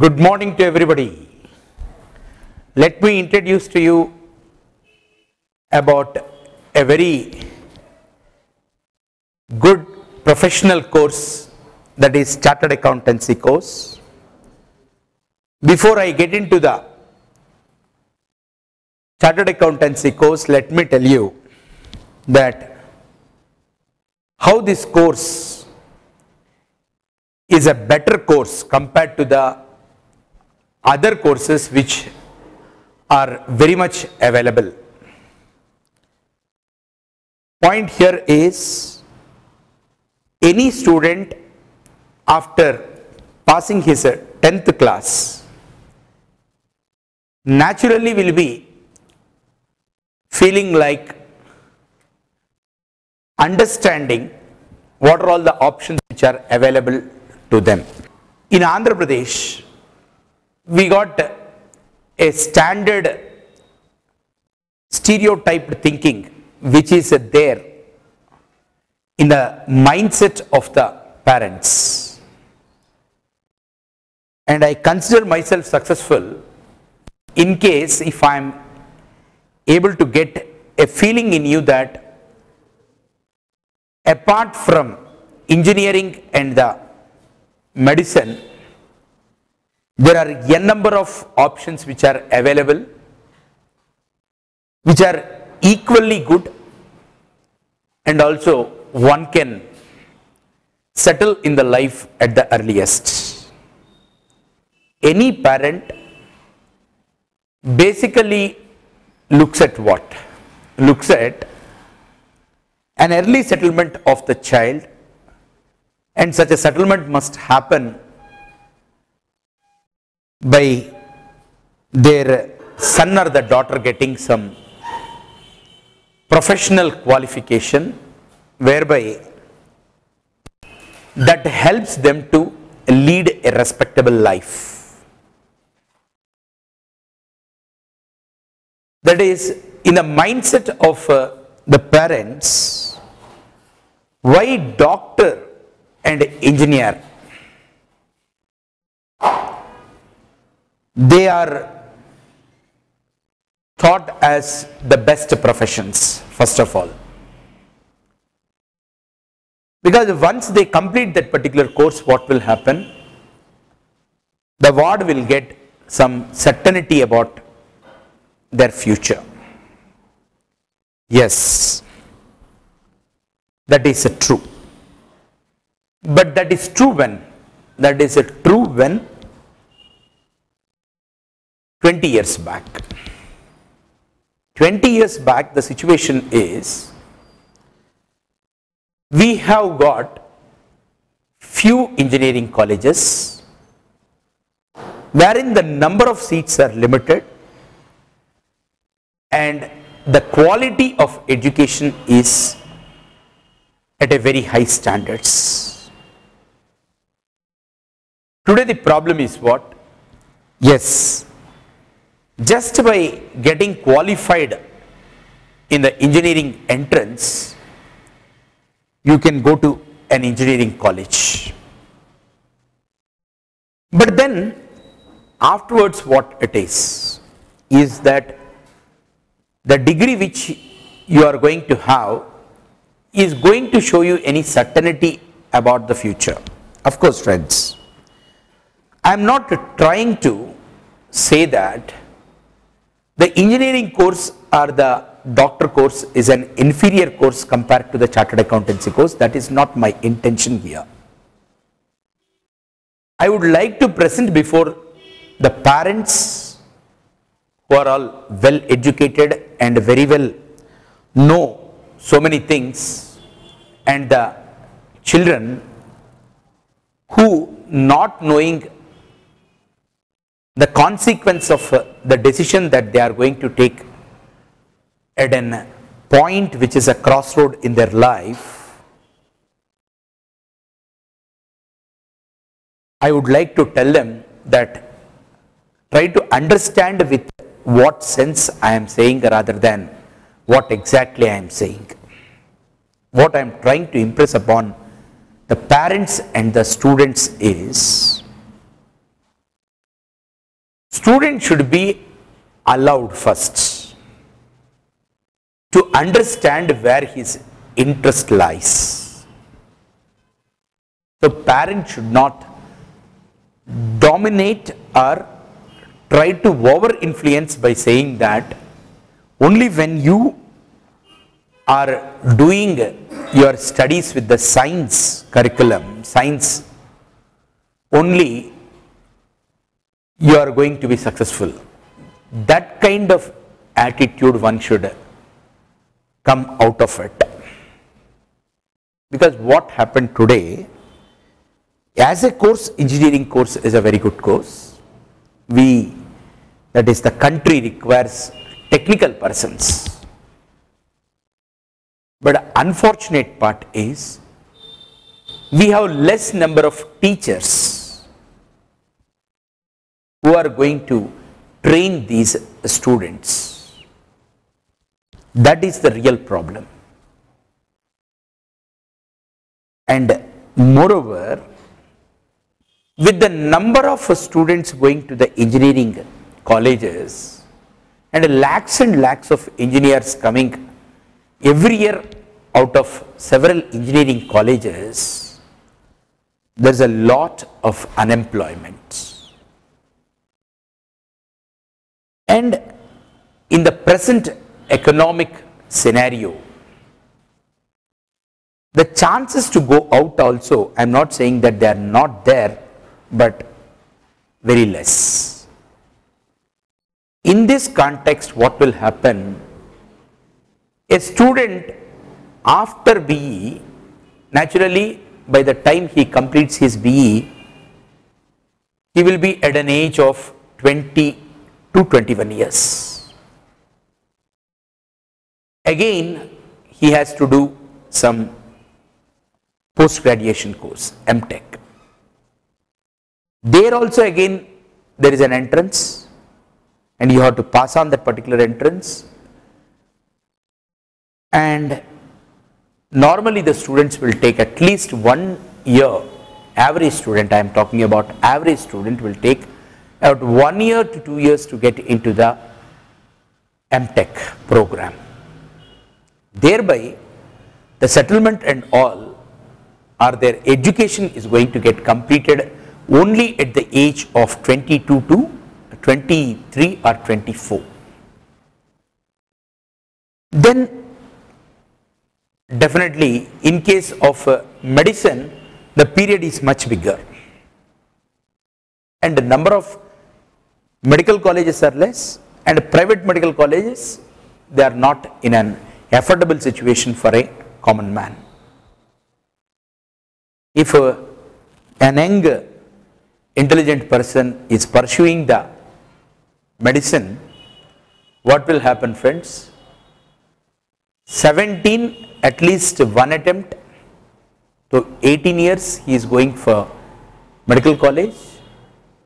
Good morning to everybody. Let me introduce to you about a very good professional course, that is Chartered Accountancy course. Before I get into the Chartered Accountancy course, let me tell you that how this course is a better course compared to the other courses which are very much available. Point here is, any student after passing his 10th class naturally will be feeling like understanding what are all the options which are available to them. In Andhra Pradesh, we got a standard stereotyped thinking which is there in the mindset of the parents. And I consider myself successful in case if I am able to get a feeling in you that apart from engineering and the medicine, there are a number of options which are available, which are equally good, and also one can settle in the life at the earliest. Any parent basically looks at what? Looks at an early settlement of the child, and such a settlement must happen by their son or the daughter getting some professional qualification whereby that helps them to lead a respectable life. That is, in the mindset of the parents, why doctor and engineer? They are thought as the best professions, first of all. Because once they complete that particular course, what will happen? The ward will get some certainty about their future. Yes, that is true. But that is true when? That is true when 20 years back. 20 years back, the situation is, we have got few engineering colleges wherein the number of seats are limited and the quality of education is at a very high standards. Today the problem is what? Yes, just by getting qualified in the engineering entrance, you can go to an engineering college. But then afterwards what it is that the degree which you are going to have is going to show you any certainty about the future. Of course, friends, I am not trying to say that the engineering course or the doctor course is an inferior course compared to the Chartered Accountancy course. That is not my intention here. I would like to present before the parents who are all well educated and very well know so many things, and the children who not knowing the consequence of the decision that they are going to take at a point which is a crossroad in their life. I would like to tell them that try to understand with what sense I am saying rather than what exactly I am saying. What I am trying to impress upon the parents and the students is, student should be allowed first to understand where his interest lies. So parents should not dominate or try to over influence by saying that only when you are doing your studies with the science curriculum, science only, you are going to be successful. That kind of attitude one should come out of it. Because what happened today, as a course, engineering course is a very good course. That is, the country requires technical persons. But the unfortunate part is, we have less number of teachers who are going to train these students. That is the real problem. And moreover, with the number of students going to the engineering colleges and lakhs of engineers coming every year out of several engineering colleges, there is a lot of unemployment. And in the present economic scenario, the chances to go out also, I am not saying that they are not there, but very less. In this context, what will happen? A student after BE, naturally by the time he completes his BE, he will be at an age of 20 to 21 years. Again, he has to do some post-graduation course, MTech. There also again there is an entrance and you have to pass on that particular entrance, and normally the students will take at least 1 year. Average student, I am talking about average student, will take about 1 year to 2 years to get into the MTech program. Thereby the settlement and all, or their education is going to get completed only at the age of 22 to 23 or 24. Then definitely in case of medicine, the period is much bigger and the number of medical colleges are less, and private medical colleges, they are not in an affordable situation for a common man. If an young intelligent person is pursuing the medicine, what will happen, friends? 17, at least one attempt, so 18 years he is going for medical college,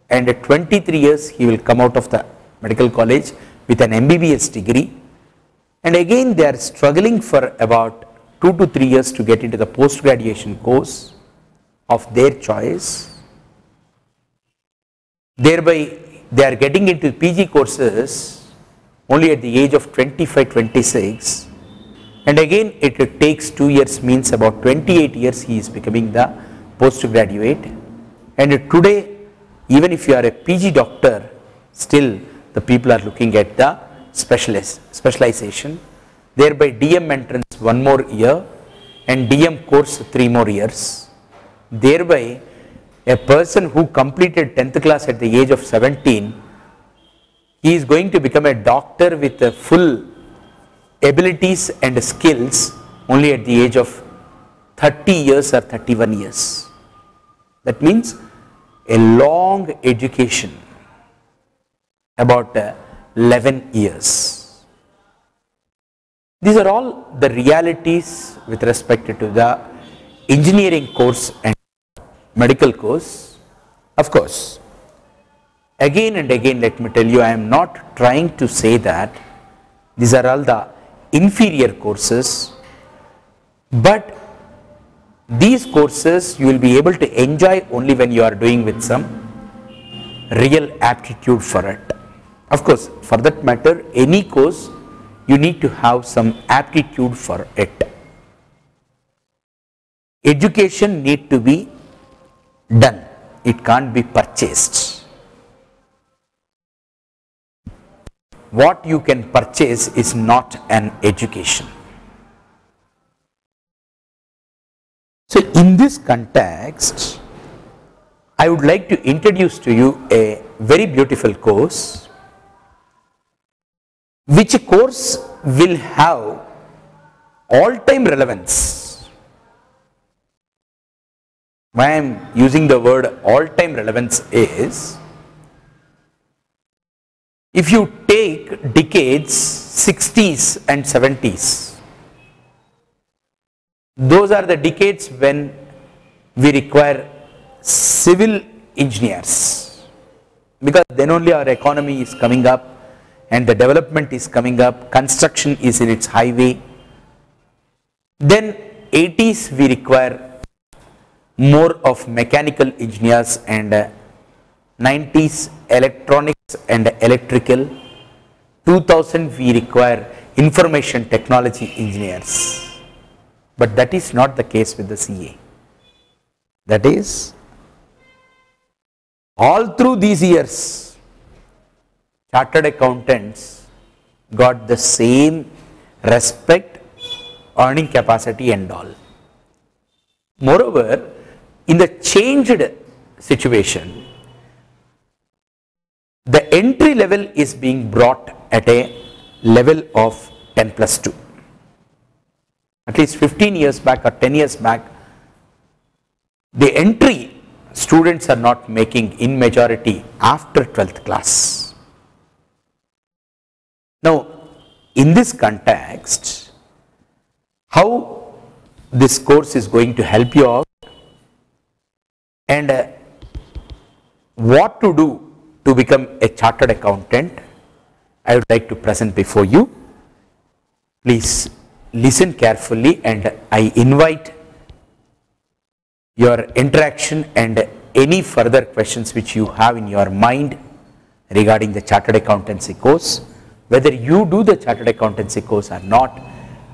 and at 23 years he will come out of the medical college with an MBBS degree, and again they are struggling for about 2 to 3 years to get into the post-graduation course of their choice. Thereby they are getting into PG courses only at the age of 25-26, and again it takes 2 years, means about 28 years he is becoming the postgraduate. And today, even if you are a PG doctor, still the people are looking at the specialization. Thereby DM entrance 1 more year and DM course 3 more years. Thereby a person who completed 10th class at the age of 17, he is going to become a doctor with the full abilities and skills only at the age of 30 years or 31 years. That means a long education, about 11 years. These are all the realities with respect to the engineering course and medical course. Of course, again and again let me tell you, I am not trying to say that these are all the inferior courses, but these courses you will be able to enjoy only when you are doing with some real aptitude for it. Of course, for that matter, any course you need to have some aptitude for it. Education need to be done, it can't be purchased. What you can purchase is not an education. So in this context, I would like to introduce to you a very beautiful course, which course will have all-time relevance. Why I am using the word all-time relevance is, if you take decades 60s and 70s, those are the decades when we require civil engineers, because then only our economy is coming up and the development is coming up, construction is in its highway. Then 80s we require more of mechanical engineers, and 90s electronics and electrical. 2000 we require information technology engineers. But that is not the case with the CA. That is, all through these years, chartered accountants got the same respect, earning capacity and all. Moreover, in the changed situation, the entry level is being brought at a level of 10+2. At least 15 years back or 10 years back, the entry students are not making in majority after 12th class. Now, in this context, how this course is going to help you out, and what to do to become a chartered accountant, I would like to present before you. Please listen carefully, and I invite your interaction and any further questions which you have in your mind regarding the chartered accountancy course. Whether you do the chartered accountancy course or not,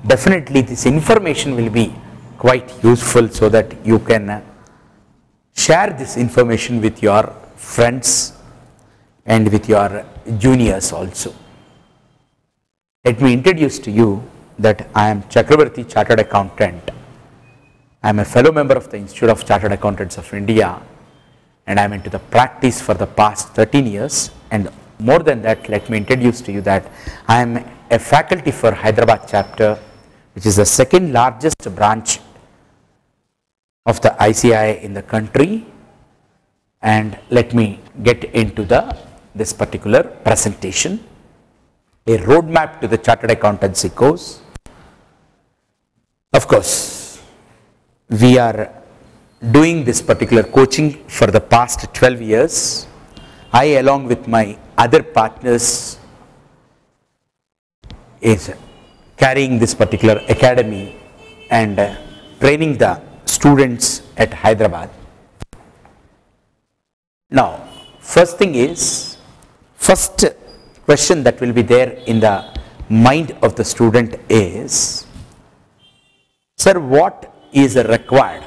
definitely this information will be quite useful, so that you can share this information with your friends and with your juniors also. Let me introduce to you that I am Chakravarti, Chartered Accountant. I am a fellow member of the Institute of Chartered Accountants of India, and I am into the practice for the past 13 years. And more than that, let me introduce to you that I am a faculty for Hyderabad chapter, which is the second largest branch of the ICAI in the country. And let me get into this particular presentation, a roadmap to the chartered accountancy course. Of course, we are doing this particular coaching for the past 12 years. I, along with my other partners, is carrying this particular academy and training the students at Hyderabad. Now, first thing is, first question that will be there in the mind of the student is, sir, what is required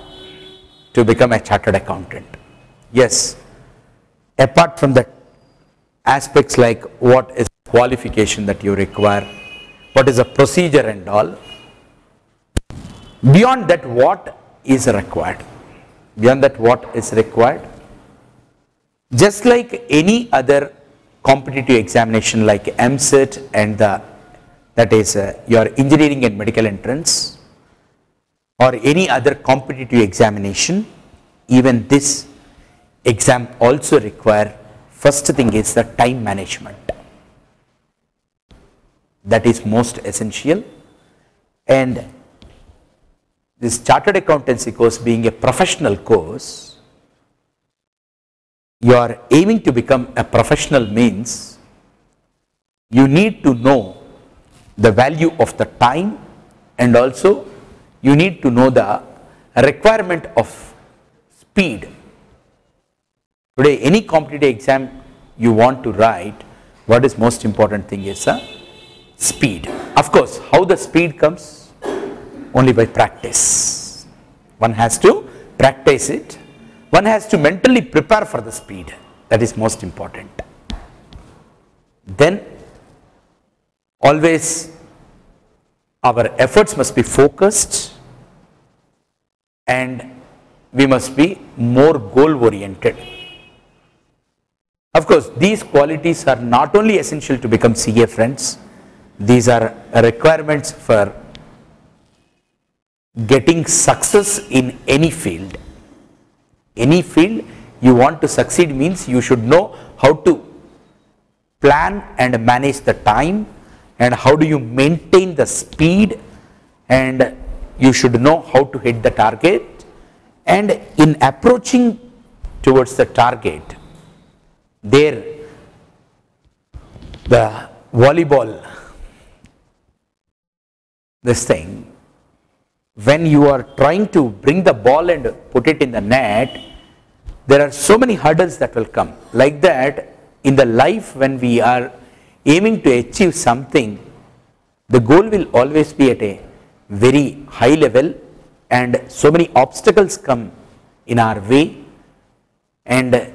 to become a chartered accountant? Yes, apart from the aspects like what is the qualification that you require, what is the procedure and all, beyond that, what is required? Beyond that, what is required? Just like any other competitive examination like MCET and that is your engineering and medical entrance, or any other competitive examination, even this exam also require, first thing is the time management. That is most essential. And this chartered accountancy course being a professional course, you are aiming to become a professional means you need to know the value of the time, and also you need to know the requirement of speed. Today, any competitive exam you want to write, what is most important thing is speed. Of course, how the speed comes? Only by practice. One has to practice it. One has to mentally prepare for the speed. That is most important. Then always our efforts must be focused and we must be more goal oriented. Of course, these qualities are not only essential to become CA, friends. These are requirements for getting success in any field. Any field you want to succeed means you should know how to plan and manage the time, and how do you maintain the speed, and you should know how to hit the target. And in approaching towards the target, there the volleyball, this thing, when you are trying to bring the ball and put it in the net, there are so many hurdles that will come. Like that, in the life, when we are aiming to achieve something, the goal will always be at a very high level, and so many obstacles come in our way, and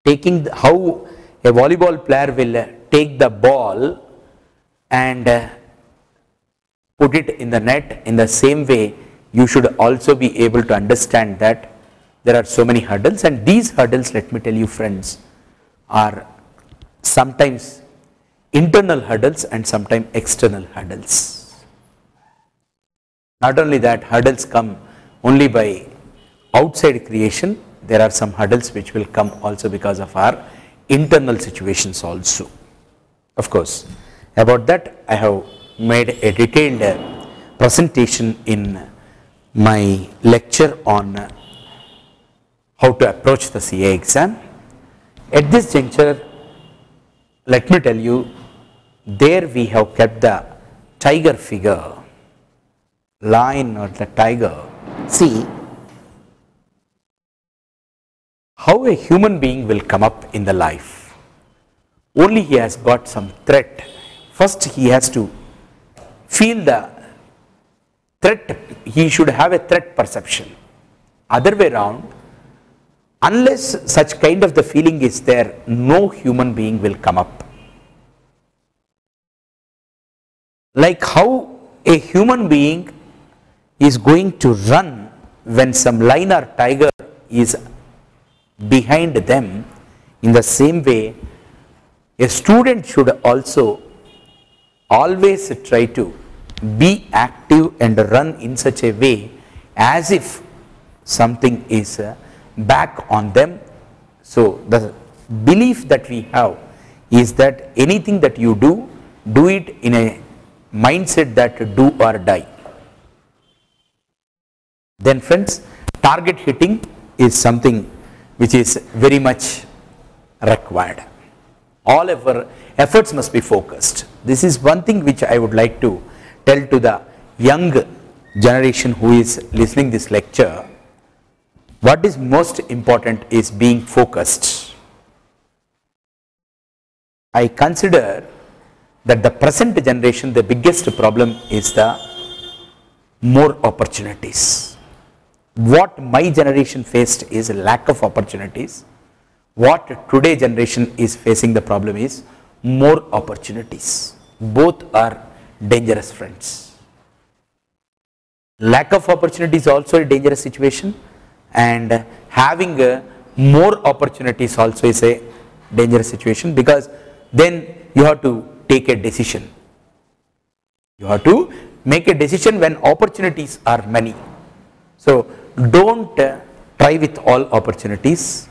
taking how a volleyball player will take the ball and put it in the net, in the same way you should also be able to understand that there are so many hurdles, and these hurdles, let me tell you friends, are sometimes internal hurdles and sometimes external hurdles. Not only that, hurdles come only by outside creation, there are some hurdles which will come also because of our internal situations also. Of course, about that I have made a detailed presentation in my lecture on how to approach the CA exam. At this juncture, let me tell you, there we have kept the tiger figure, lion or the tiger. See how a human being will come up in the life. Only he has got some threat. First he has to feel the threat, he should have a threat perception. Other way around, unless such kind of the feeling is there, no human being will come up. Like how a human being is going to run when some lion or tiger is behind them, in the same way a student should also always try to be active and run in such a way as if something is back on them. So the belief that we have is that anything that you do, do it in a mindset that do or die. Then friends, target hitting is something which is very much required. All our efforts must be focused. This is one thing which I would like to tell to the young generation who is listening this lecture. What is most important is being focused. I consider that the present generation, the biggest problem is the more opportunities. What my generation faced is a lack of opportunities. What today generation is facing the problem is more opportunities. Both are dangerous, friends. Lack of opportunity is also a dangerous situation, and having more opportunities also is a dangerous situation, because then you have to take a decision. You have to make a decision when opportunities are many. So don't try with all opportunities.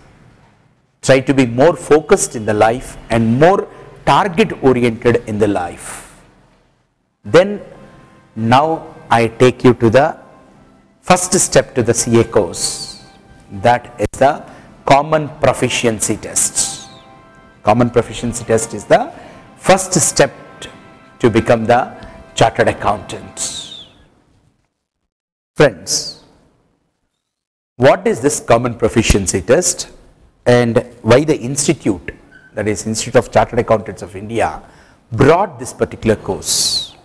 Try to be more focused in the life and more target oriented in the life. Then now I take you to the first step to the CA course, that is the common proficiency test. Common proficiency test is the first step to become the chartered accountant. Friends, what is this common proficiency test? and why the institute, that is Institute of Chartered Accountants of India, brought this particular course.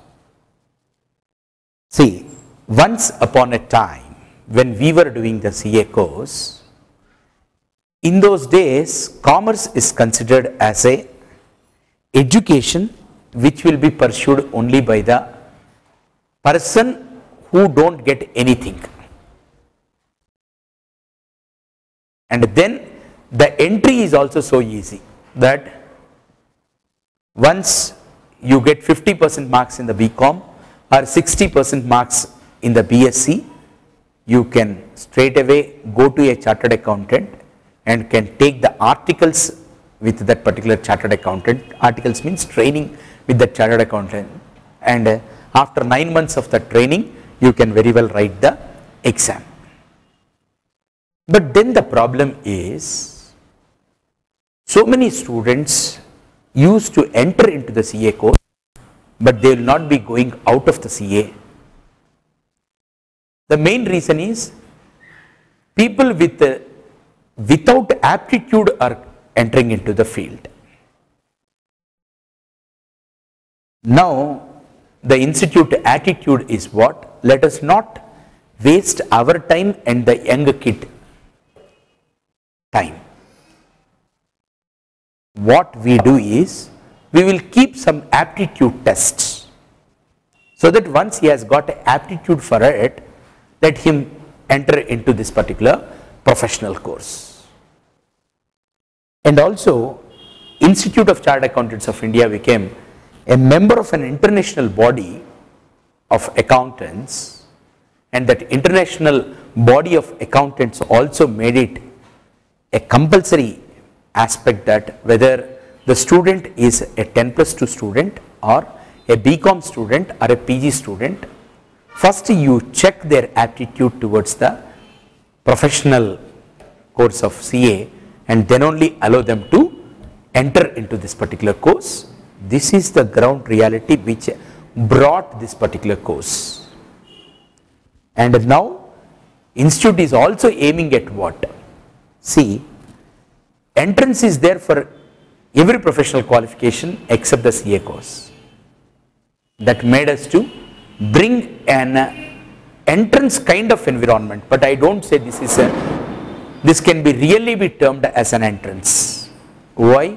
See, once upon a time when we were doing the CA course, in those days commerce is considered as a education which will be pursued only by the person who don't get anything. And then the entry is also so easy that once you get 50% marks in the BCom or 60% marks in the BSc, you can straight away go to a chartered accountant and can take the articles with that particular chartered accountant. Articles means training with the chartered accountant, and after 9 months of the training you can very well write the exam. But then the problem is, so many students used to enter into the CA course, but they will not be going out of the CA. The main reason is people without aptitude are entering into the field. Now the institute attitude is what? Let us not waste our time and the young kid time. What we do is, we will keep some aptitude tests, so that once he has got aptitude for it, let him enter into this particular professional course. And also, Institute of Chartered Accountants of India became a member of an international body of accountants, and that international body of accountants also made it a compulsory aspect that whether the student is a 10+2 student or a BCom student or a PG student, first you check their aptitude towards the professional course of CA and then only allow them to enter into this particular course. This is the ground reality which brought this particular course. And now institute is also aiming at what? See, entrance is there for every professional qualification except the CA course. That made us to bring an entrance kind of environment, but I don't say this can be really be termed as an entrance. Why?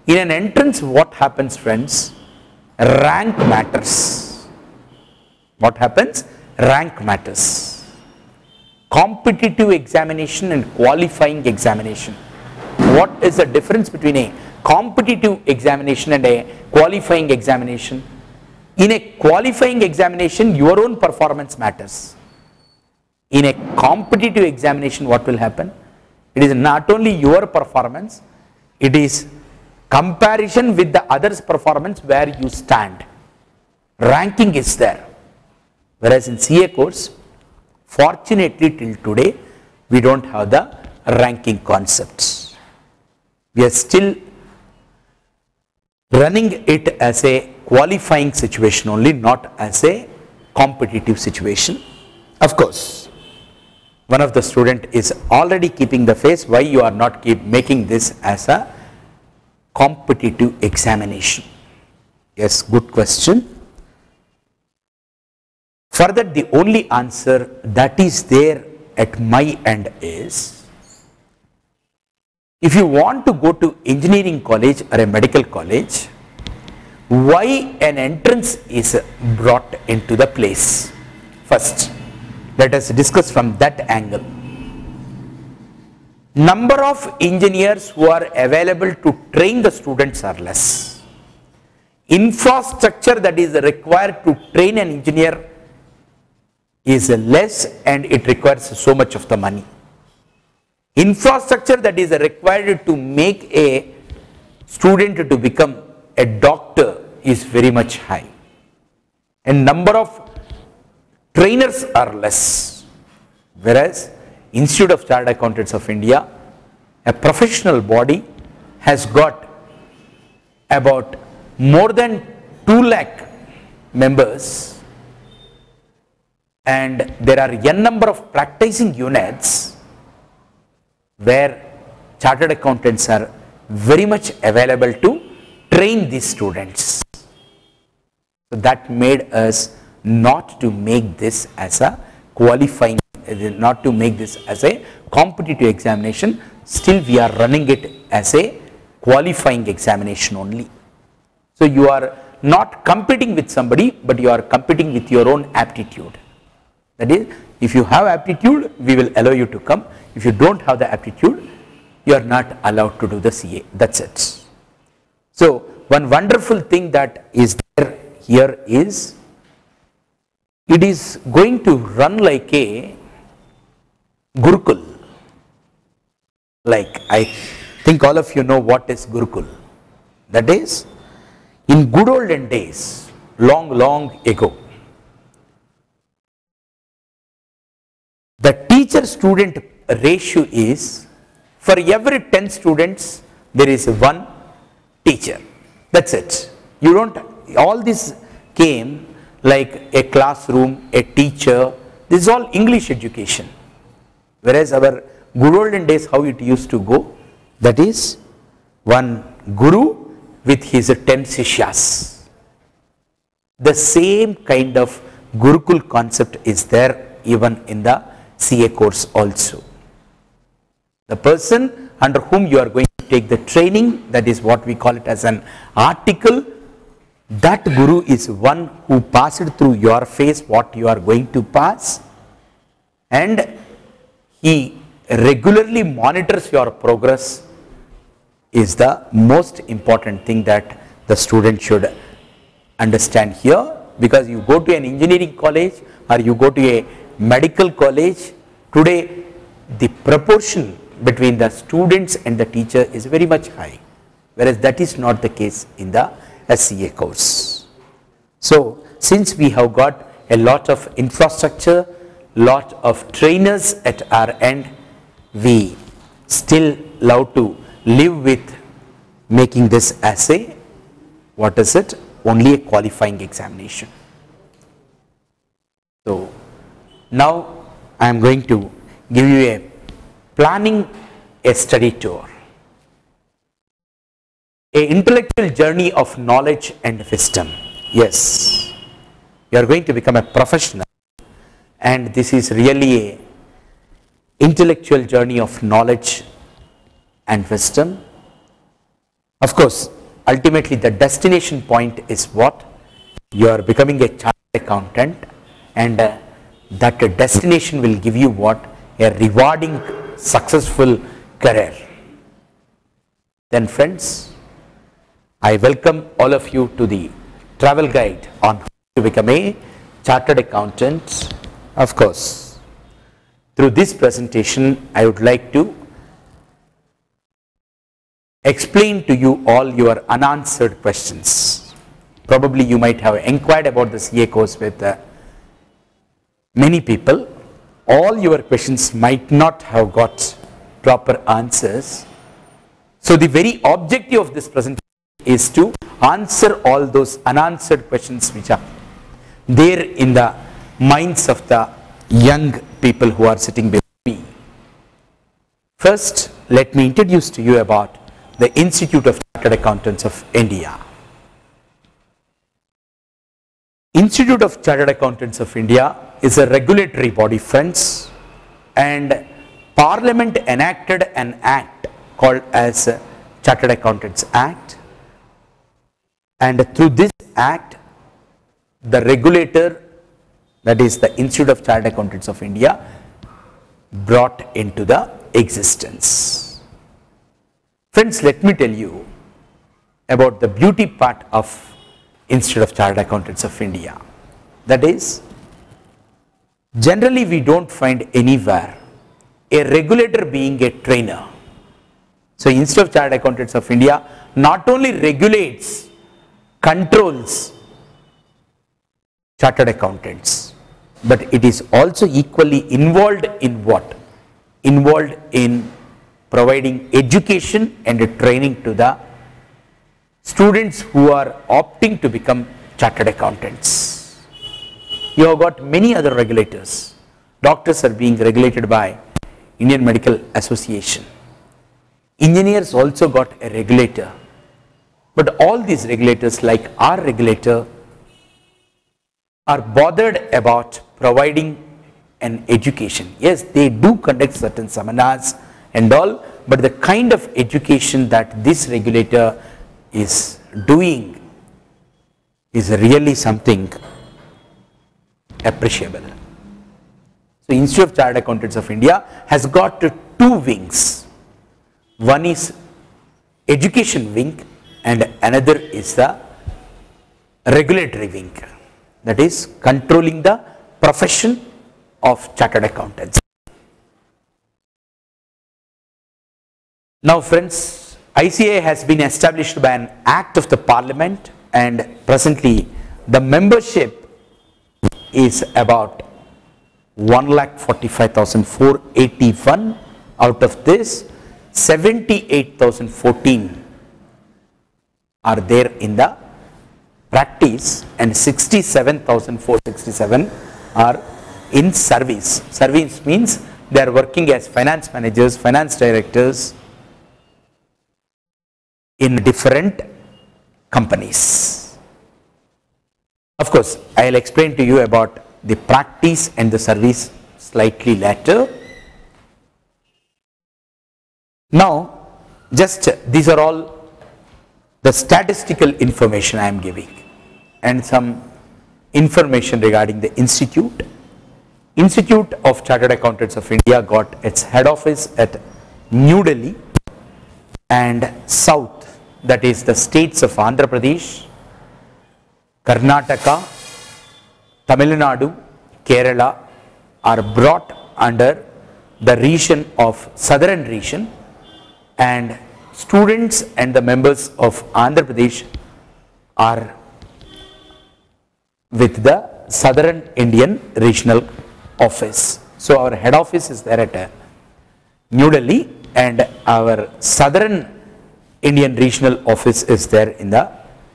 In an entrance, what happens, friends? Rank matters. What happens? Rank matters. Competitive examination and qualifying examination. What is the difference between a competitive examination and a qualifying examination? In a qualifying examination, your own performance matters. In a competitive examination, what will happen? It is not only your performance, it is comparison with the others' performance where you stand. Ranking is there. Whereas in CA course, fortunately till today, we don't have the ranking concepts. We are still running it as a qualifying situation only, not as a competitive situation. Of course, one of the student is already keeping the face, why you are not making this as a competitive examination? Yes, good question. Further, the only answer that is there at my end is, if you want to go to engineering college or a medical college, why an entrance is brought into the place? First, let us discuss from that angle. Number of engineers who are available to train the students are less. Infrastructure that is required to train an engineer is less, and it requires so much of the money. Infrastructure that is required to make a student to become a doctor is very much high, and number of trainers are less. Whereas Institute of Chartered Accountants of India, a professional body, has got about more than 2 lakh members, and there are n number of practicing units where chartered accountants are very much available to train these students. So that made us not to make this as a qualifying, not to make this as a competitive examination. Still we are running it as a qualifying examination only. So you are not competing with somebody, but you are competing with your own aptitude. That is, if you have aptitude, we will allow you to come. If you don't have the aptitude, you are not allowed to do the CA. That's it. So one wonderful thing that is there here is, it is going to run like a Gurukul. Like, I think all of you know what is Gurukul. That is, in good olden days, long ago, the teacher-student ratio is, for every 10 students, there is one teacher. That's it. You don't, all this came like a classroom, a teacher, this is all English education. Whereas our good olden days, how it used to go, that is one guru with his 10 sishyas. The same kind of Gurukul concept is there even in the CA course also. The person under whom you are going to take the training, that is what we call it as an article, that guru is one who passed through your face what you are going to pass, and he regularly monitors your progress, is the most important thing that the student should understand here. Because you go to an engineering college or you go to a medical college, today the proportion between the students and the teacher is very much high, whereas that is not the case in the SCA course. So since we have got a lot of infrastructure, lot of trainers at our end, we still love to live with making this as a, what is it, only a qualifying examination. So now I am going to give you a planning a study tour. A intellectual journey of knowledge and wisdom. Yes, you are going to become a professional, and this is really a intellectual journey of knowledge and wisdom. Of course, ultimately the destination point is what? You are becoming a chartered accountant, and that destination will give you what? A rewarding, successful career. Then friends, I welcome all of you to the travel guide on how to become a chartered accountant. Of course, through this presentation, I would like to explain to you all your unanswered questions. Probably you might have inquired about the CA course with many people. All your questions might not have got proper answers. So the very objective of this presentation is to answer all those unanswered questions which are there in the minds of the young people who are sitting before me. First, let me introduce to you about the Institute of Chartered Accountants of India. Institute of Chartered Accountants of India is a regulatory body, friends, and Parliament enacted an act called as Chartered Accountants Act, and through this act the regulator, that is the Institute of Chartered Accountants of India, brought into the existence. Friends, let me tell you about the beauty part of Institute of Chartered Accountants of India. That is, generally we don't find anywhere a regulator being a trainer. So Institute of Chartered Accountants of India not only regulates, controls chartered accountants, but it is also equally involved in what? Involved in providing education and training to the students who are opting to become chartered accountants. You have got many other regulators. Doctors are being regulated by Indian Medical Association. engineers also got a regulator. But all these regulators, like our regulator, are bothered about providing an education. Yes, they do conduct certain seminars and all, but the kind of education that this regulator is doing is really something appreciable. So Institute of Chartered Accountants of India has got two wings. One is education wing and another is the regulatory wing, that is controlling the profession of chartered accountants. Now friends, ICA has been established by an act of the parliament, and presently the membership is about 1,45,481. Out of this, 78,014 are there in the practice and 67,467 are in service. Service means they are working as finance managers, finance directors in different companies. Of course, I will explain to you about the practice and the service slightly later. Now, just these are all the statistical information I am giving and some information regarding the institute. Institute of Chartered Accountants of India got its head office at New Delhi and south, that is the states of Andhra Pradesh, Karnataka, Tamil Nadu, Kerala are brought under the region of southern region, and students and the members of Andhra Pradesh are with the Southern Indian Regional Office. So our head office is there at New Delhi and our Southern Indian Regional Office is there in the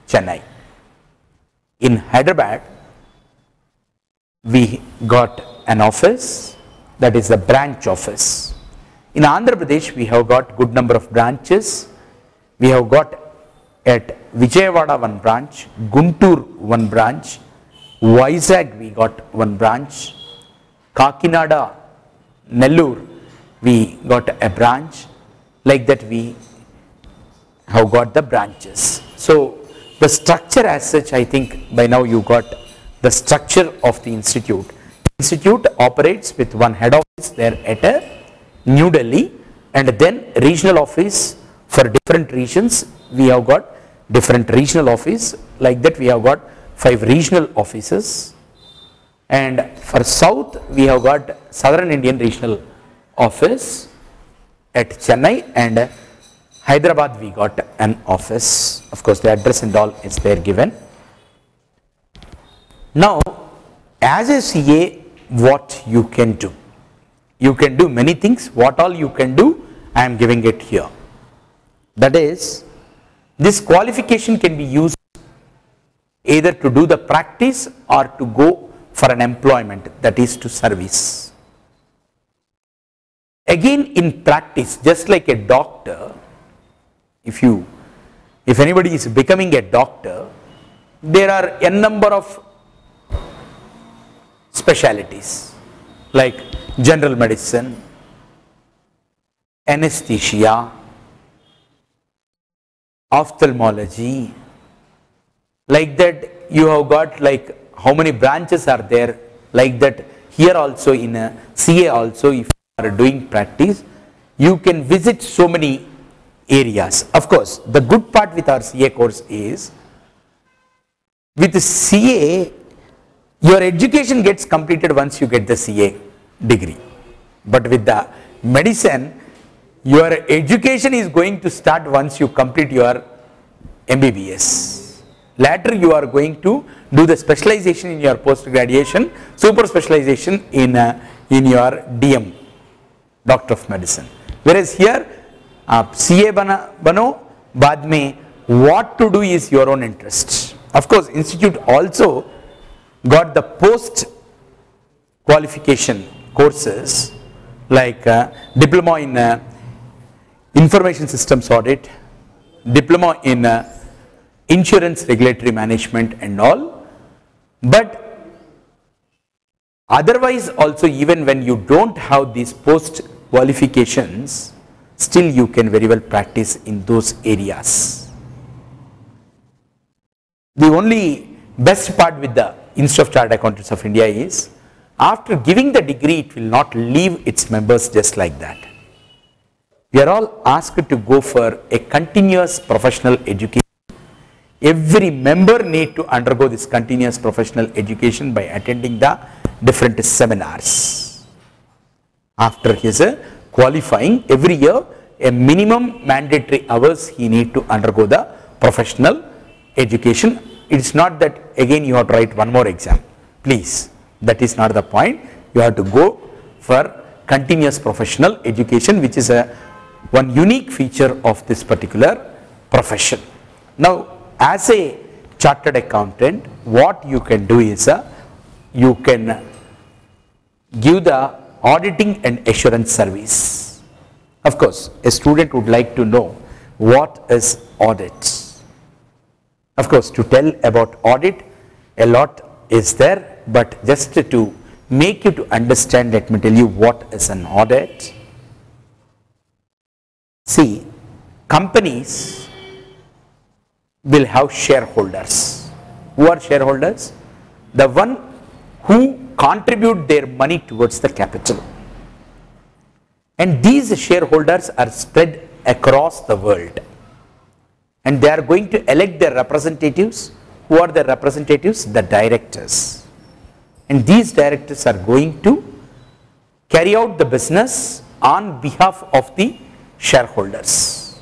Chennai. In Hyderabad, we got an office, that is the branch office. In Andhra Pradesh, we have got good number of branches. We have got at Vijayawada one branch, Guntur one branch, Vizag we got one branch, Kakinada, Nellore we got a branch. Like that we have got the branches. So the structure as such, I think by now you got the structure of the institute. Institute operates with one head office there at New Delhi, and then regional office for different regions. We have got different regional office. Like that we have got 5 regional offices, and for south we have got Southern Indian Regional Office at Chennai, and Hyderabad we got an office. Of course the address and all is there given. Now as a CA, what you can do? You can do many things. What all you can do, I am giving it here. That is, this qualification can be used either to do the practice or to go for an employment, that is to service. Again in practice, just like a doctor, if anybody is becoming a doctor, there are a number of specialities like general medicine, anesthesia, ophthalmology. Like that you have got like how many branches are there. Like that here also in a CA also, if you are doing practice, you can visit so many areas. Of course the good part with our CA course is, with CA your education gets completed once you get the CA degree, but with the medicine your education is going to start once you complete your MBBS. Later you are going to do the specialization in your post graduation, super specialization in your DM, Doctor of Medicine. Whereas here CA bano, बाद में what to do is your own interest. Of course institute also got the post qualification courses like diploma in information systems audit, diploma in insurance regulatory management and all. But otherwise also, even when you don't have these post qualifications, still you can very well practice in those areas. The only best part with the Institute of Chartered Accountants of India is, after giving the degree, it will not leave its members just like that. We are all asked to go for a continuous professional education. Every member need to undergo this continuous professional education by attending the different seminars. After his qualifying, every year a minimum mandatory hours he need to undergo the professional education. It's not that again you have to write one more exam. Please, that is not the point. You have to go for continuous professional education, which is one unique feature of this particular profession. Now, as a chartered accountant, what you can do is you can give the auditing and assurance service. Of course, a student would like to know what is audit. Of course, to tell about audit, a lot is there, but just to make you to understand, let me tell you what is an audit. See, companies will have shareholders. Who are shareholders? The one who contribute their money towards the capital. And these shareholders are spread across the world. And they are going to elect their representatives. Who are the representatives? The directors. And these directors are going to carry out the business on behalf of the shareholders.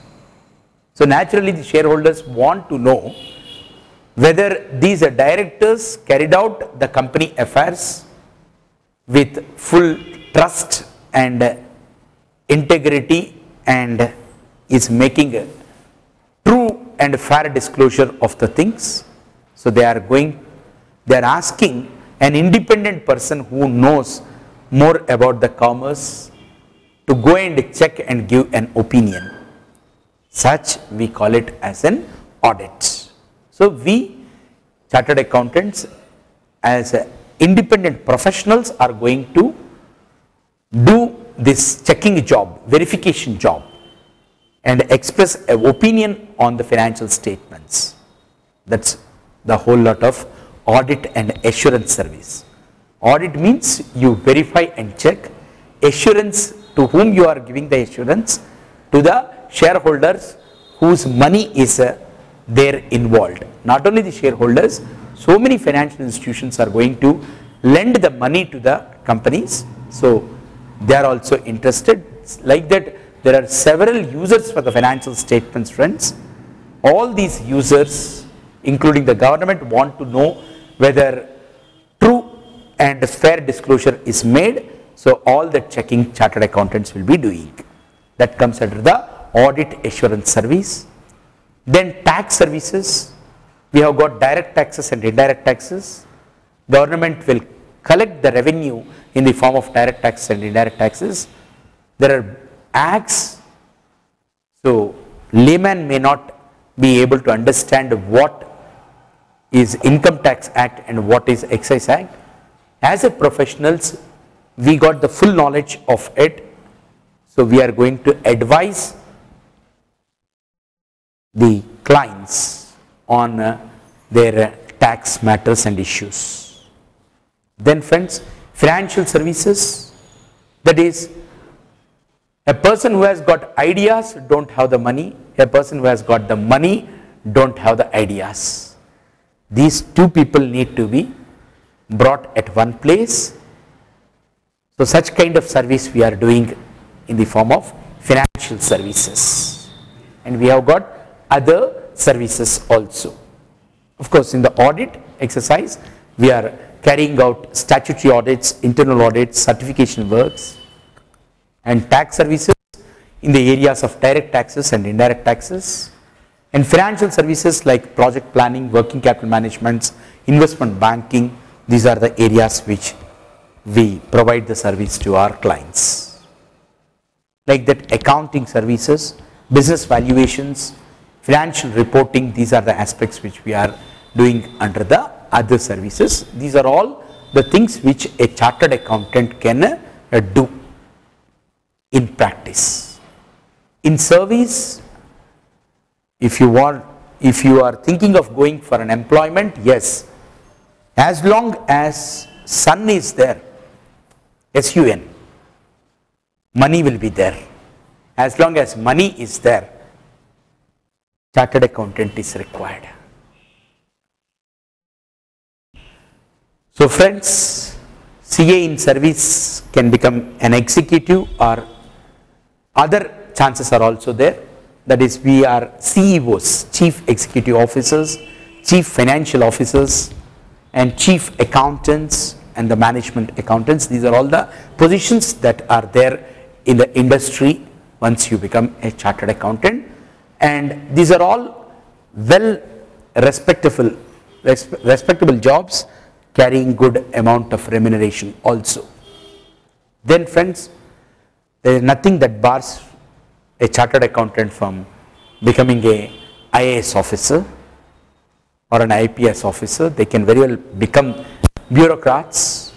So naturally the shareholders want to know whether these directors carried out the company affairs with full trust and integrity and is making a true and fair disclosure of the things. So they are asking an independent person who knows more about the commerce to go and check and give an opinion. Such we call it as an audit. So we chartered accountants as independent professionals are going to do this checking job, verification job, and express an opinion on the financial statements. That's the whole lot of audit and assurance service. Audit means you verify and check. Assurance, to whom you are giving the assurance? To the shareholders whose money is there involved. Not only the shareholders, so many financial institutions are going to lend the money to the companies. So they are also interested. Like that, there are several users for the financial statements, friends. All these users, including the government, want to know whether true and fair disclosure is made. So all the checking chartered accountants will be doing. That comes under the audit assurance service. Then tax services. We have got direct taxes and indirect taxes. Government will collect the revenue in the form of direct taxes and indirect taxes. There are acts. So layman may not be able to understand what is Income Tax Act and what is Excise Act. As a professionals, we got the full knowledge of it. So we are going to advise the clients on their tax matters and issues. Then friends, financial services, that is, a person who has got ideas don't have the money, a person who has got the money don't have the ideas. These two people need to be brought at one place. So such kind of service we are doing in the form of financial services. And we have got other services also. Of course, in the audit exercise, we are carrying out statutory audits, internal audits, certification works, and tax services in the areas of direct taxes and indirect taxes, and financial services like project planning, working capital management, investment banking. These are the areas which we provide the service to our clients. like that accounting services, business valuations, financial reporting. These are the aspects which we are doing under the other services. These are all the things which a chartered accountant can do in practice. In service, if you are thinking of going for an employment, yes, as long as sun is there, SUN, money will be there. As long as money is there, chartered accountant is required. So friends, CA in service can become an executive, or other chances are also there. That is, we are CEOs, Chief Executive Officers, Chief Financial Officers, and Chief Accountants and the Management Accountants. These are all the positions that are there in the industry once you become a chartered accountant. And these are all well respectable jobs, carrying good amount of remuneration also. Then friends, there is nothing that bars a chartered accountant from becoming a IAS officer or an IPS officer. They can very well become bureaucrats.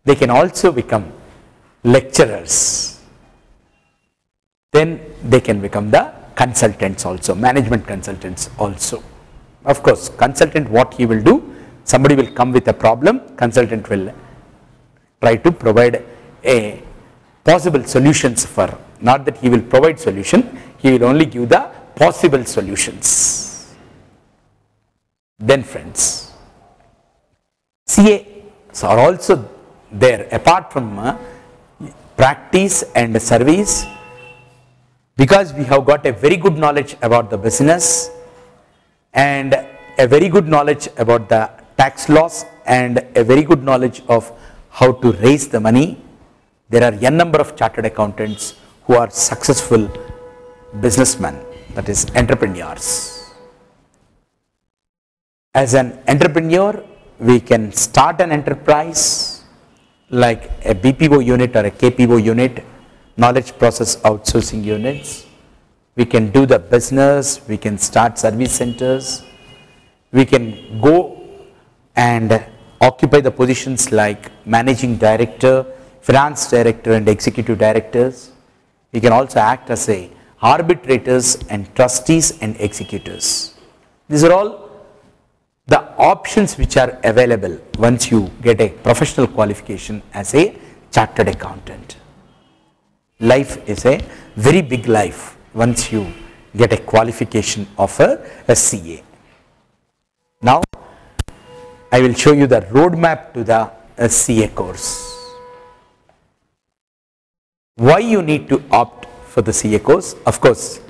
They can also become lecturers. Then they can become the consultants also, management consultants also. Of course, consultant, what he will do, somebody will come with a problem, consultant will try to provide a possible solutions for, not that he will provide solution, he will only give the possible solutions. Then friends, CAs are also there apart from practice and service, because we have got a very good knowledge about the business and a very good knowledge about the tax laws and a very good knowledge of how to raise the money. There are n number of chartered accountants who are successful businessmen, that is entrepreneurs. As an entrepreneur, we can start an enterprise like a BPO unit or a KPO unit, knowledge process outsourcing units. We can do the business, we can start service centers, we can go and occupy the positions like managing director, finance director and executive directors. We can also act as a arbitrators and trustees and executors. These are all the options which are available once you get a professional qualification as a chartered accountant. Life is a very big life once you get a qualification of a CA. Now, I will show you the roadmap to the CA course. Why you need to opt for the CA course? Of course,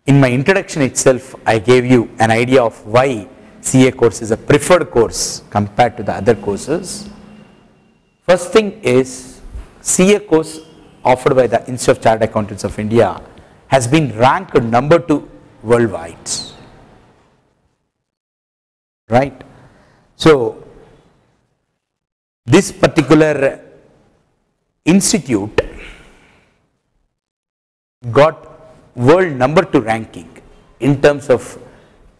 in my introduction itself, I gave you an idea of why CA course is a preferred course compared to the other courses. First thing is, CA course offered by the Institute of Chartered Accountants of India has been ranked number 2 worldwide. Right? So, this particular institute got world number 2 ranking in terms of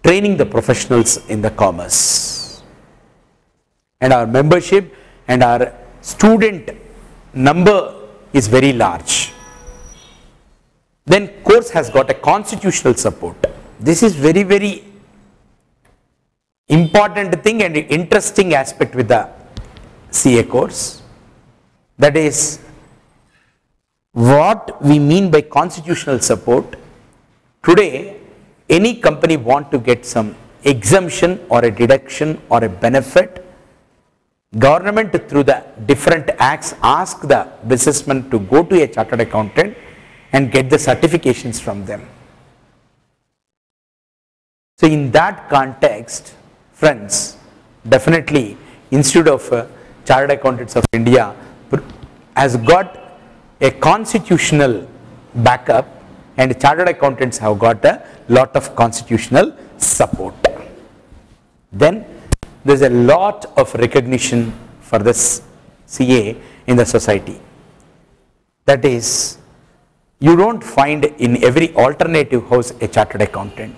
training the professionals in the commerce. And our membership and our student number is very large. Then course has got a constitutional support. This is very, very important thing and interesting aspect with the CA course. That is, what we mean by constitutional support. Today, any company want to get some exemption or a deduction or a benefit, government through the different acts ask the businessman to go to a chartered accountant and get the certifications from them. So in that context, friends, definitely Institute of Chartered Accountants of India has got a constitutional backup, and chartered accountants have got a lot of constitutional support. Then there is a lot of recognition for this CA in the society. That is, you don't find in every alternative house a chartered accountant.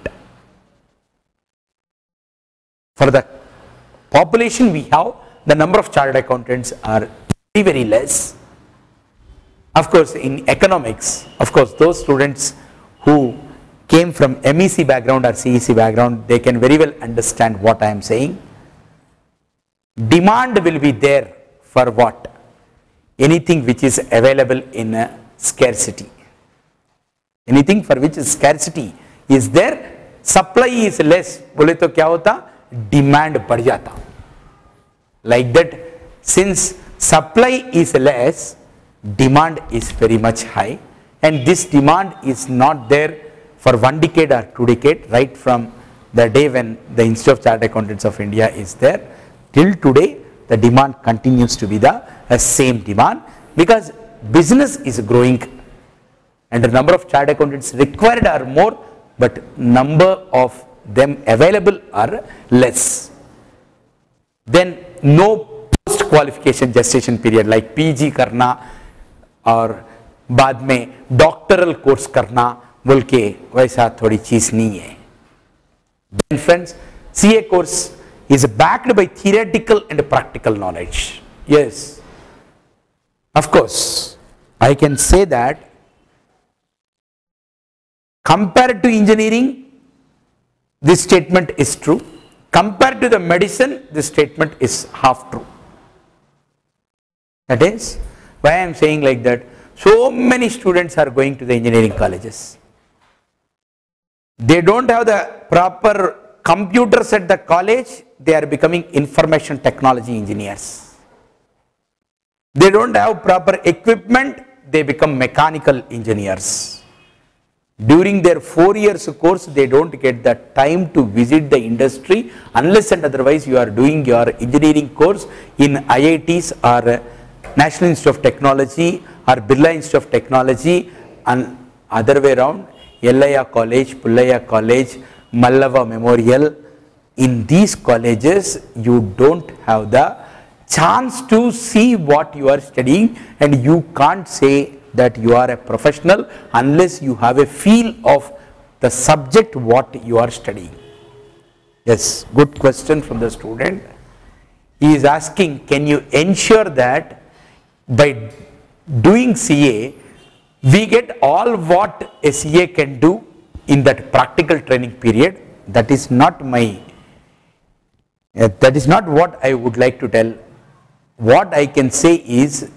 For the population we have, the number of chartered accountants are very, very less. Of course, in economics, of course, those students who came from MEC background or CEC background, they can very well understand what I am saying. Demand will be there for what? Anything which is available in a scarcity. Anything for which scarcity is there, supply is less, बोले तो क्या होता? Demand बढ़ जाता. Like that, since supply is less, demand is very much high, and this demand is not there for 1 decade or 2 decades, right from the day when the Institute of Chartered Accountants of India is there till today. The demand continues to be the same demand, because business is growing and the number of chartered accountants required are more, but number of them available are less. Then no post qualification gestation period like PG करना और बाद में doctoral course करना बोल के वैसा थोड़ी चीज नहीं है. Then friends, CA course is backed by theoretical and practical knowledge. Yes, of course, I can say that compared to engineering, this statement is true. Compared to the medicine, this statement is half true. That is why I am saying like that. So many students are going to the engineering colleges. They don't have the proper computers at the college, they are becoming information technology engineers. They don't have proper equipment, they become mechanical engineers. During their 4 years course, they don't get the time to visit the industry unless and otherwise you are doing your engineering course in IITs or National Institute of Technology or Birla Institute of Technology, and other way around, Yellaya College, Pullaya College, Mallava Memorial. In these colleges, you don't have the chance to see what you are studying, and you can't say that you are a professional unless you have a feel of the subject what you are studying. Yes, good question from the student. He is asking, can you ensure that by doing CA, we get all what a CA can do in that practical training period? That is not what I would like to tell. What I can say is,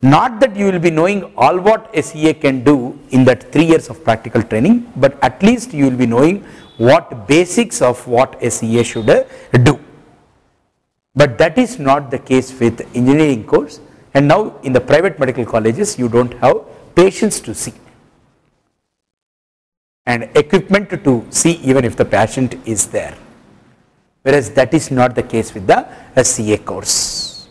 not that you will be knowing all what a CA can do in that 3 years of practical training, but at least you will be knowing what basics of what a CA should do. But that is not the case with engineering course, and now in the private medical colleges you don't have patients to see and equipment to see even if the patient is there, whereas that is not the case with the CA course.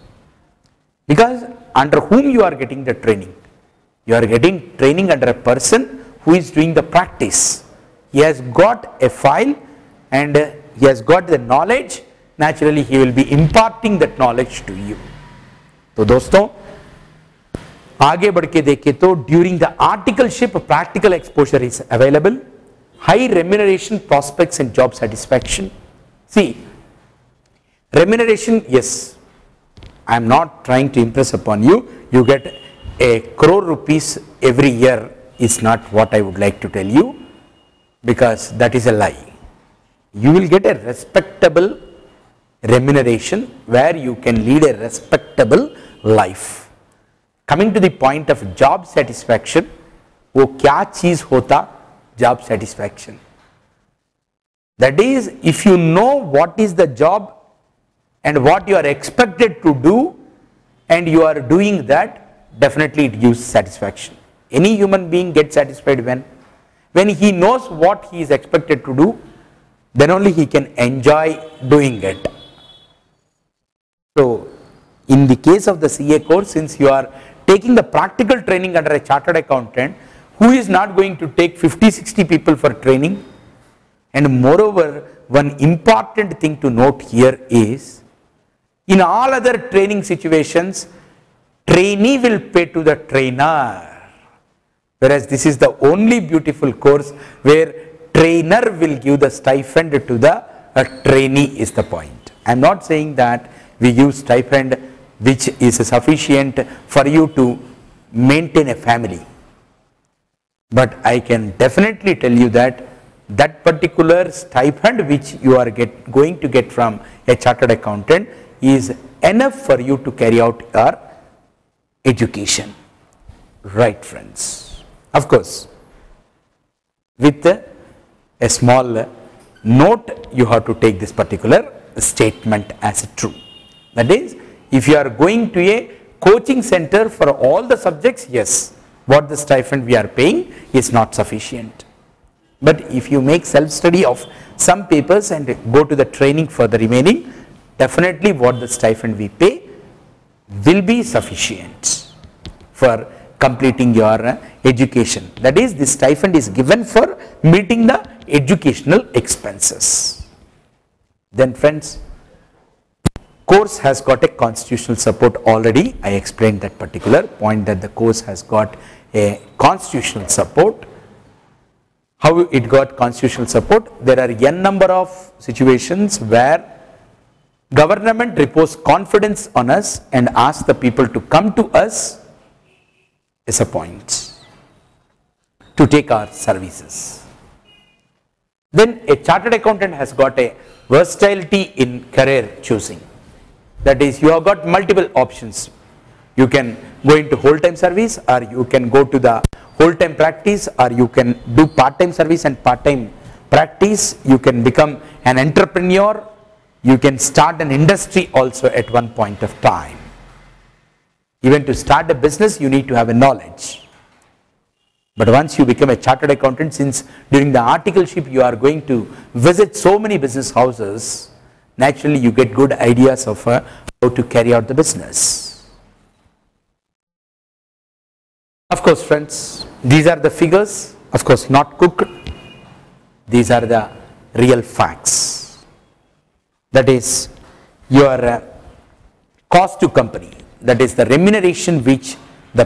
Because under whom you are getting the training? You are getting training under a person who is doing the practice. He has got a file and he has got the knowledge. Naturally, he will be imparting that knowledge to you. तो दोस्तों, आगे बढ़ के देखें तो during the articleship, practical exposure is available. High remuneration prospects and job satisfaction. See, remuneration, yes, I am not trying to impress upon you. You get ₹1 crore every year is not what I would like to tell you, because that is a lie. You will get a respectable remuneration where you can lead a respectable life. Coming to the point of job satisfaction, वो क्या चीज होता job satisfaction? That is, if you know what is the job and what you are expected to do and you are doing that, definitely it gives satisfaction. Any human being gets satisfied when he knows what he is expected to do, then only he can enjoy doing it. So in the case of the CA course, since you are taking the practical training under a chartered accountant who is not going to take 50-60 people for training, and moreover, one important thing to note here is, in all other training situations, trainee will pay to the trainer, Whereas this is the only beautiful course where trainer will give the stipend to the trainee is the point. I am not saying that we give stipend which is sufficient for you to maintain a family. But I can definitely tell you that that particular stipend which you are going to get from a chartered accountant is enough for you to carry out your education. Right, friends. Of course, with a small note, you have to take this particular statement as true. That is, if you are going to a coaching center for all the subjects, yes, what the stipend we are paying is not sufficient. But if you make self-study of some papers and go to the training for the remaining, definitely what the stipend we pay will be sufficient for completing your education. That is, this stipend is given for meeting the educational expenses. Then friends, course has got a constitutional support already. I explained that particular point that the course has got a constitutional support. How it got constitutional support? There are n number of situations where government repose confidence on us and ask the people to come to us as a point to take our services. Then a chartered accountant has got a versatility in career choosing. That is, you have got multiple options. You can go into whole-time service, or you can go to the whole-time practice, or you can do part-time service and part-time practice. You can become an entrepreneur. You can start an industry also at one point of time. Even to start a business, you need to have a knowledge. But once you become a chartered accountant, since during the articleship you are going to visit so many business houses, naturally you get good ideas of how to carry out the business. Of course, friends, these are the figures, of course not cooked. These are the real facts. That is your cost to company, that is the remuneration which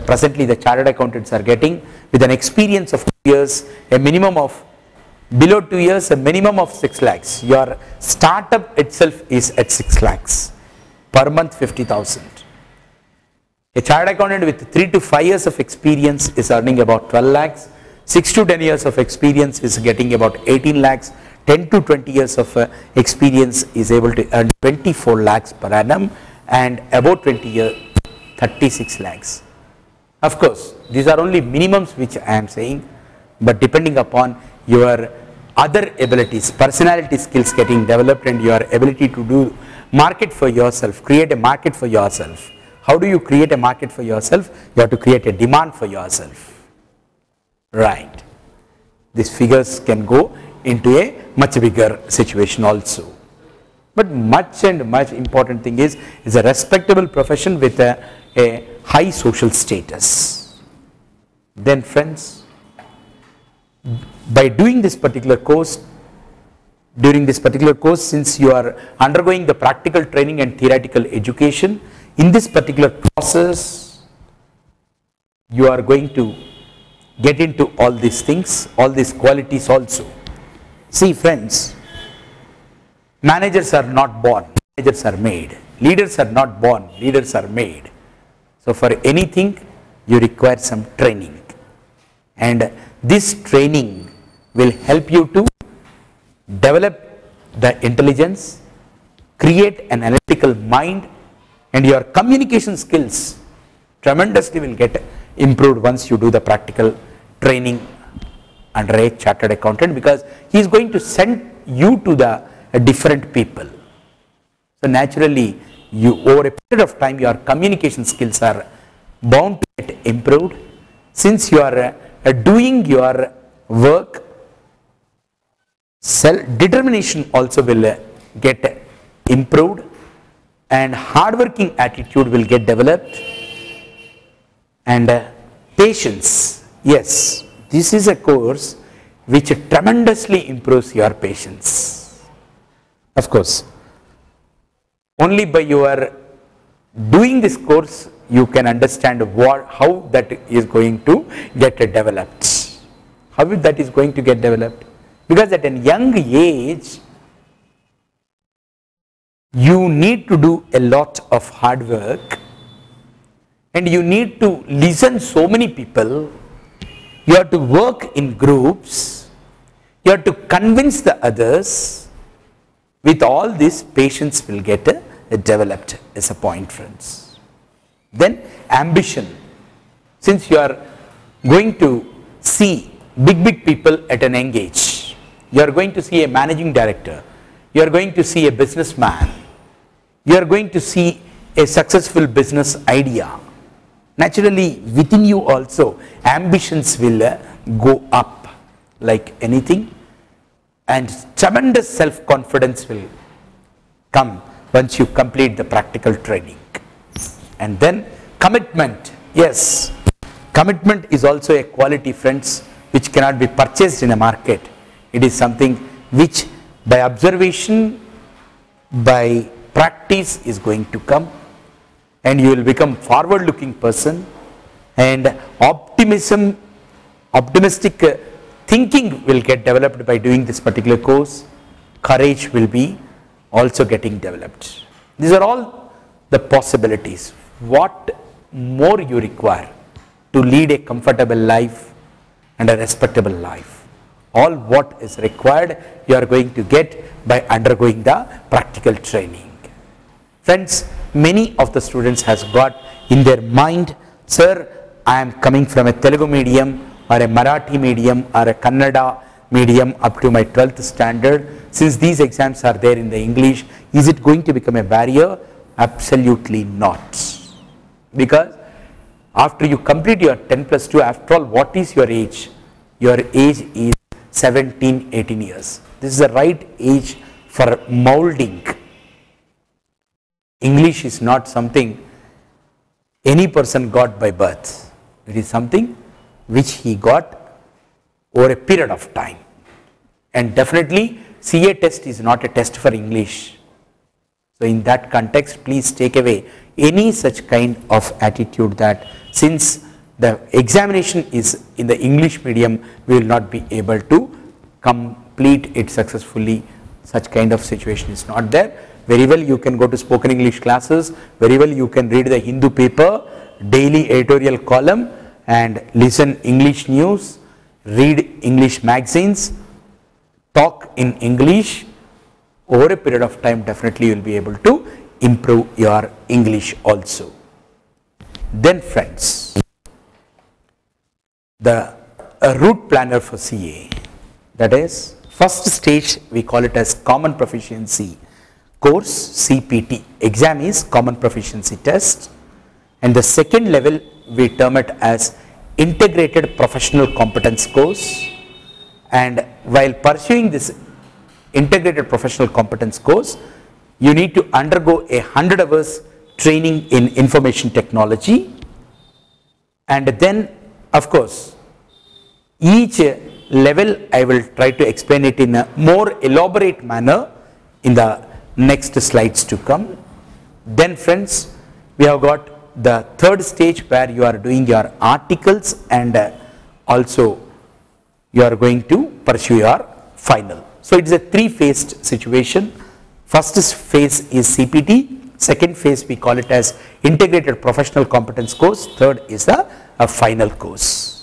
presently the chartered accountants are getting with an experience of 2 years, a minimum of below 2 years, a minimum of 6 lakhs. Your startup itself is at 6 lakhs per month, 50,000. A chartered accountant with 3 to 5 years of experience is earning about 12 lakhs. 6 to 10 years of experience is getting about 18 lakhs. 10 to 20 years of experience is able to earn 24 lakhs per annum, and about 20 years 36 lakhs. Of course, these are only minimums which I am saying, but depending upon your other abilities, personality skills getting developed, and your ability to do market for yourself, create a market for yourself. How do you create a market for yourself? You have to create a demand for yourself. Right. These figures can go into a much bigger situation also. But much important thing is a respectable profession with a high social status. Then friends, by doing this particular course, during this particular course, since you are undergoing the practical training and theoretical education, in this particular process, you are going to get into all these things, all these qualities also. See friends, managers are not born, managers are made. Leaders are not born, leaders are made. So for anything, you require some training. And this training will help you to develop the intelligence, create an analytical mind, and your communication skills tremendously will get improved once you do the practical training under a chartered accountant, because he is going to send you to the different people. So naturally, over a period of time, your communication skills are bound to get improved. Since you are doing your work, self-determination also will get improved, and hard-working attitude will get developed, and patience. Yes, this is a course which tremendously improves your patience. Of course, only by your doing this course you can understand how that is going to get developed. How that is going to get developed? Because at a young age, you need to do a lot of hard work and you need to listen so many people. You have to work in groups. You have to convince the others. With all this, patience will get developed as a point, friends. Then ambition. Since you are going to see big people at an young age, you are going to see a managing director, you are going to see a businessman, you are going to see a successful business idea. Naturally, within you also, ambitions will go up like anything, and tremendous self-confidence will come once you complete the practical training. And then commitment. Yes, commitment is also a quality, friends, which cannot be purchased in a market. It is something which by observation, by practice is going to come, and you will become forward looking person, and optimistic thinking will get developed by doing this particular course. Courage will be also getting developed. These are all the possibilities. What more you require to lead a comfortable life and a respectable life? All what is required you are going to get by undergoing the practical training. Friends, many of the students has got in their mind, sir, I am coming from a Telugu medium or a Marathi medium or a Kannada medium up to my 12th standard. Since these exams are there in the English, is it going to become a barrier? Absolutely not. Because after you complete your 10 plus 2, after all, what is your age? Your age is 17, 18 years. This is the right age for molding. English is not something any person got by birth. It is something which he got over a period of time. And definitely CA test is not a test for English. So in that context, please take away any such kind of attitude that since the examination is in the English medium, we will not be able to complete it successfully. Such kind of situation is not there. Very well you can go to spoken English classes, very well you can read the Hindu paper, daily editorial column, and listen English news, read English magazines, talk in English. Over a period of time, definitely you will be able to improve your English also. Then friends, the route planner for CA, that is first stage we call it as Common Proficiency course, CPT. Exam is Common Proficiency test, and the second level we term it as Integrated Professional Competence course. And while pursuing this Integrated Professional Competence course, you need to undergo 100 hours training in information technology, and then of course each level I will try to explain it in a more elaborate manner in the next slides to come. Then friends, we have got the third stage where you are doing your articles and also you are going to pursue your final. So it is a three-phased situation. First phase is CPT, second phase we call it as Integrated Professional Competence course, third is a final course.